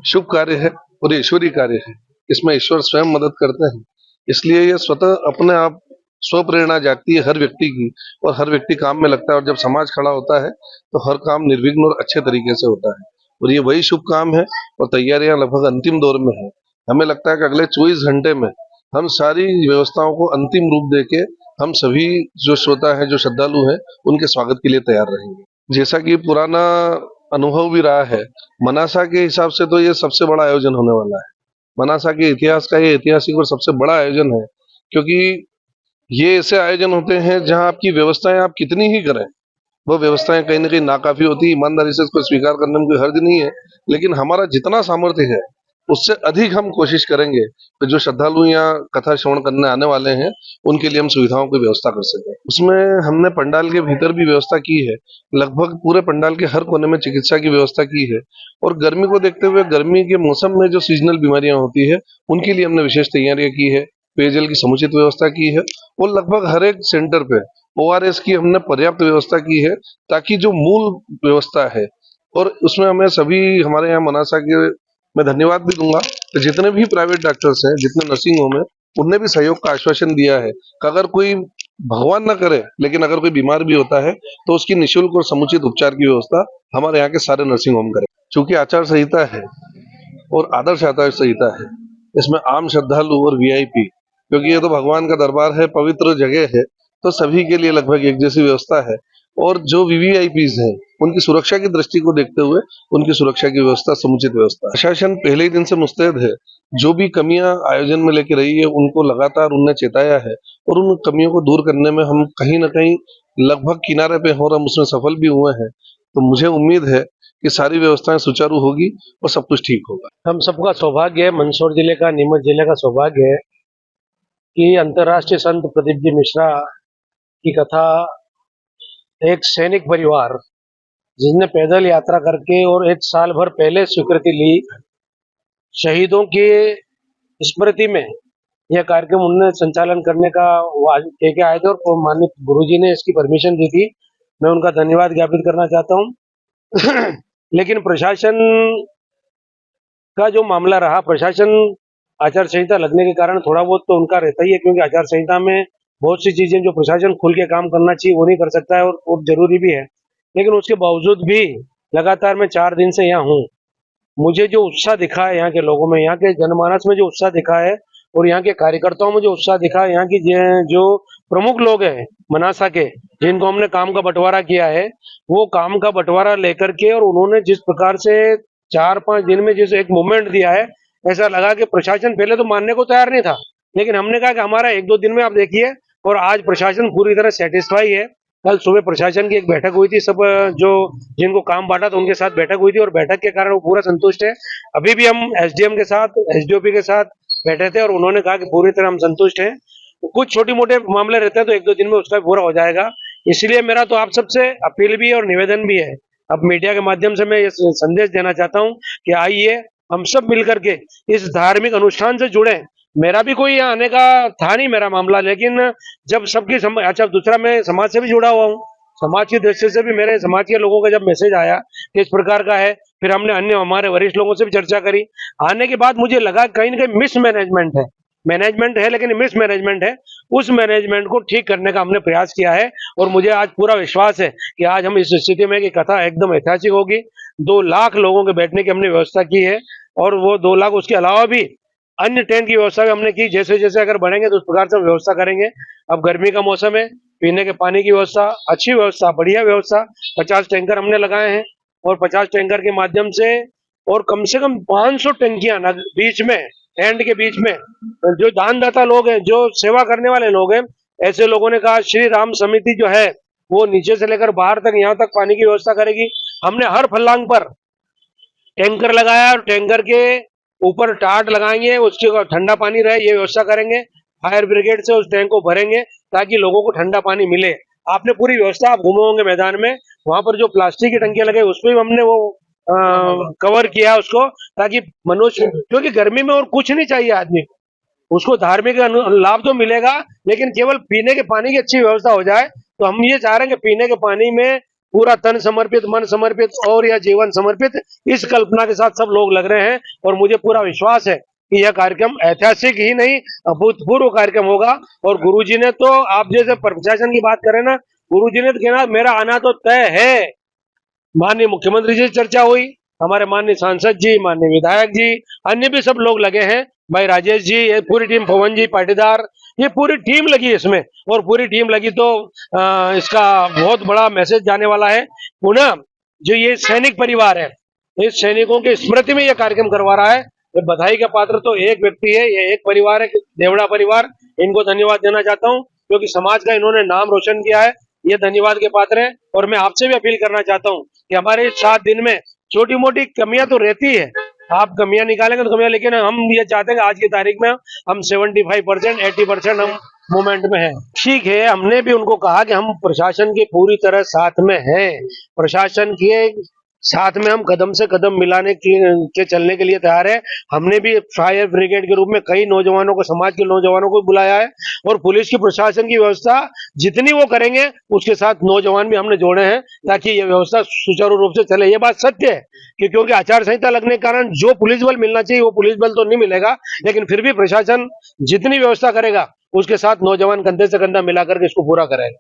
शुभ कार्य है और ईश्वरीय कार्य है। इसमें ईश्वर स्वयं मदद करते हैं। इसलिए ये स्वतः अपने आप स्व प्रेरणा जागती है हर व्यक्ति की, और हर व्यक्ति काम में लगता है, और जब समाज खड़ा होता है तो हर काम निर्विघ्न और अच्छे तरीके से होता है। और ये वही शुभ काम है, और तैयारियां लगभग अंतिम दौर में है। हमें लगता है कि अगले 24 घंटे में हम सारी व्यवस्थाओं को अंतिम रूप देके हम सभी जो श्रोता है, जो श्रद्धालु हैं, उनके स्वागत के लिए तैयार रहेंगे। जैसा कि पुराना अनुभव भी रहा है, मनासा के हिसाब से तो ये सबसे बड़ा आयोजन होने वाला है। मनासा के इतिहास का ये ऐतिहासिक और सबसे बड़ा आयोजन है, क्योंकि ये ऐसे आयोजन होते हैं जहां आपकी व्यवस्थाएं आप कितनी ही करें, वो व्यवस्थाएं कहीं ना कहीं नाकाफी होती है। ईमानदारी से इसको स्वीकार करने में कोई हर्ज नहीं है, लेकिन हमारा जितना सामर्थ्य है उससे अधिक हम कोशिश करेंगे कि जो श्रद्धालु या कथा श्रवण करने आने वाले हैं उनके लिए हम सुविधाओं की व्यवस्था कर सकें। उसमें हमने पंडाल के भीतर भी व्यवस्था की है। लगभग पूरे पंडाल के हर कोने में चिकित्सा की व्यवस्था की है, और गर्मी को देखते हुए गर्मी के मौसम में जो सीजनल बीमारियां होती है उनके लिए हमने विशेष तैयारियां की है। पेयजल की समुचित व्यवस्था की है, और लगभग हर एक सेंटर पे ORS की हमने पर्याप्त व्यवस्था की है, ताकि जो मूल व्यवस्था है, और उसमें हमें सभी हमारे यहाँ मनासा के, मैं धन्यवाद भी दूंगा कि जितने भी प्राइवेट डॉक्टर्स हैं, जितने नर्सिंग होम है, उनने भी सहयोग का आश्वासन दिया है कि अगर कोई, भगवान न करे, लेकिन अगर कोई बीमार भी होता है तो उसकी निःशुल्क और समुचित उपचार की व्यवस्था हमारे यहाँ के सारे नर्सिंग होम करें। चूंकि आचार संहिता है और आदर्श आचार संहिता है, इसमें आम श्रद्धालु और VIP, क्योंकि ये तो भगवान का दरबार है, पवित्र जगह है, तो सभी के लिए लगभग एक जैसी व्यवस्था है। और जो VVIPs हैं उनकी सुरक्षा की दृष्टि को देखते हुए उनकी सुरक्षा की व्यवस्था, समुचित व्यवस्था, प्रशासन पहले ही दिन से मुस्तैद है। जो भी कमियां आयोजन में लेके रही है उनको लगातार उनने चेताया है, और उन कमियों को दूर करने में हम कहीं ना कहीं लगभग किनारे पे हो, और हम उसमें सफल भी हुए हैं। तो मुझे उम्मीद है कि सारी व्यवस्थाएं सुचारू होगी और सब कुछ ठीक होगा। हम सबका सौभाग्य है, मंदसौर जिले का, नीमच जिले का सौभाग्य है कि अंतर्राष्ट्रीय संत प्रदीप जी मिश्रा की कथा, एक सैनिक परिवार जिसने पैदल यात्रा करके और एक साल भर पहले स्वीकृति ली, शहीदों की स्मृति में यह कार्यक्रम उन्होंने संचालन करने का कह के आए थे, और माननीय गुरुजी ने इसकी परमिशन दी थी। मैं उनका धन्यवाद ज्ञापित करना चाहता हूँ। लेकिन प्रशासन का जो मामला रहा, प्रशासन आचार संहिता लगने के कारण थोड़ा बहुत तो उनका रहता ही है, क्योंकि आचार संहिता में बहुत सी चीजें जो प्रशासन खुल के काम करना चाहिए वो नहीं कर सकता है, और जरूरी भी है। लेकिन उसके बावजूद भी लगातार मैं 4 दिन से यहाँ हूँ। मुझे जो उत्साह दिखा है यहाँ के लोगों में, यहाँ के जनमानस में जो उत्साह दिखा है, और यहाँ के कार्यकर्ताओं में जो उत्साह दिखा है, यहाँ की जो प्रमुख लोग हैं मनासा के, जिनको हमने काम का बंटवारा किया है, वो काम का बंटवारा लेकर के, और उन्होंने जिस प्रकार से 4-5 दिन में जिस एक मूवमेंट दिया है, ऐसा लगा कि प्रशासन पहले तो मानने को तैयार नहीं था, लेकिन हमने कहा कि हमारा 1-2 दिन में आप देखिए, और आज प्रशासन पूरी तरह सेटिस्फाई है। कल सुबह प्रशासन की एक बैठक हुई थी, सब जो जिनको काम बांटा था उनके साथ बैठक हुई थी, और बैठक के कारण वो पूरा संतुष्ट है। अभी भी हम SDM के साथ, SDOP के साथ बैठे थे, और उन्होंने कहा कि पूरी तरह हम संतुष्ट हैं। तो कुछ छोटी मोटे मामले रहते हैं तो 1-2 दिन में उसका पूरा हो जाएगा। इसलिए मेरा तो आप सबसे अपील भी है और निवेदन भी है, अब मीडिया के माध्यम से मैं ये संदेश देना चाहता हूँ कि आइए हम सब मिलकर के इस धार्मिक अनुष्ठान से जुड़े। मेरा भी कोई यहाँ आने का था नहीं मेरा मामला, लेकिन जब सबकी अच्छा, दूसरा मैं समाज से भी जुड़ा हुआ हूँ, समाज की दृष्टि से भी मेरे समाज के लोगों का जब मैसेज आया कि इस प्रकार का है, फिर हमने अन्य हमारे वरिष्ठ लोगों से भी चर्चा करी। आने के बाद मुझे लगा कहीं ना कहीं मिसमैनेजमेंट है, मैनेजमेंट है लेकिन मिसमैनेजमेंट है। उस मैनेजमेंट को ठीक करने का हमने प्रयास किया है, और मुझे आज पूरा विश्वास है कि आज हम इस स्थिति में कि कथा एकदम ऐतिहासिक होगी। 2 लाख लोगों के बैठने की हमने व्यवस्था की है, और वो 2 लाख उसके अलावा भी अन्य टेंट की व्यवस्था भी हमने की। जैसे जैसे अगर बढ़ेंगे तो उस प्रकार से व्यवस्था करेंगे। अब गर्मी का मौसम है, पीने के पानी की व्यवस्था, अच्छी व्यवस्था, बढ़िया व्यवस्था। 50 टैंकर हमने लगाए हैं, और 50 टैंकर के माध्यम से, और कम से कम 500 टंकियां बीच में, टेंट के बीच में, जो दानदाता लोग हैं, जो सेवा करने वाले लोग हैं, ऐसे लोगों ने कहा श्री राम समिति जो है वो नीचे से लेकर बाहर तक, यहाँ तक पानी की व्यवस्था करेगी। हमने हर फल्लांग पर टैंकर लगाया, और टैंकर के ऊपर टाट लगाएंगे, उसके ठंडा पानी रहे ये व्यवस्था करेंगे। फायर ब्रिगेड से उस टैंक को भरेंगे ताकि लोगों को ठंडा पानी मिले। आपने पूरी व्यवस्था, आप घूमे होंगे मैदान में, वहां पर जो प्लास्टिक की टंकियां लगे उसमें भी हमने वो कवर किया उसको, ताकि मनुष्य, क्योंकि गर्मी में और कुछ नहीं चाहिए आदमी को, उसको धार्मिक लाभ तो मिलेगा, लेकिन केवल पीने के पानी की अच्छी व्यवस्था हो जाए। तो हम ये चाह रहे हैं कि पीने के पानी में पूरा तन समर्पित, मन समर्पित और यह जीवन समर्पित, इस कल्पना के साथ सब लोग लग रहे हैं। और मुझे पूरा विश्वास है कि यह कार्यक्रम ऐतिहासिक ही नहीं अभूतपूर्व कार्यक्रम होगा। और गुरुजी ने तो, आप जैसे प्रशासन की बात करें ना, गुरुजी ने तो कहना मेरा आना तो तय है। माननीय मुख्यमंत्री जी से चर्चा हुई, हमारे माननीय सांसद जी, माननीय विधायक जी, अन्य भी सब लोग लगे हैं, भाई राजेश जी, ये पूरी टीम, पवन जी पाटीदार, ये पूरी टीम लगी है इसमें। और पूरी टीम लगी तो इसका बहुत बड़ा मैसेज जाने वाला है। पुनः जो ये सैनिक परिवार है, इस सैनिकों की स्मृति में यह कार्यक्रम करवा रहा है। ये बधाई का पात्र तो एक व्यक्ति है, ये एक परिवार है, देवड़ा परिवार। इनको धन्यवाद देना चाहता हूँ क्योंकि समाज का इन्होंने नाम रोशन किया है, ये धन्यवाद के पात्र है। और मैं आपसे भी अपील करना चाहता हूँ कि हमारे इस 7 दिन में छोटी मोटी कमियां तो रहती है, आप कमियां निकालेंगे तो कमियां, लेकिन हम ये चाहते हैं कि आज की तारीख में हम 75% 80% हम मूवमेंट में हैं। ठीक है, हमने भी उनको कहा कि हम प्रशासन के पूरी तरह साथ में हैं, प्रशासन के साथ में हम कदम से कदम मिलाने के चलने के लिए तैयार है। हमने भी फायर ब्रिगेड के रूप में कई नौजवानों को, समाज के नौजवानों को बुलाया है। और पुलिस की, प्रशासन की व्यवस्था जितनी वो करेंगे उसके साथ नौजवान भी हमने जोड़े हैं ताकि ये व्यवस्था सुचारू रूप से चले। ये बात सत्य है कि क्योंकि आचार संहिता लगने के कारण जो पुलिस बल मिलना चाहिए वो पुलिस बल तो नहीं मिलेगा, लेकिन फिर भी प्रशासन जितनी व्यवस्था करेगा उसके साथ नौजवान कंधे से कंधा मिलाकर के इसको पूरा करेगा।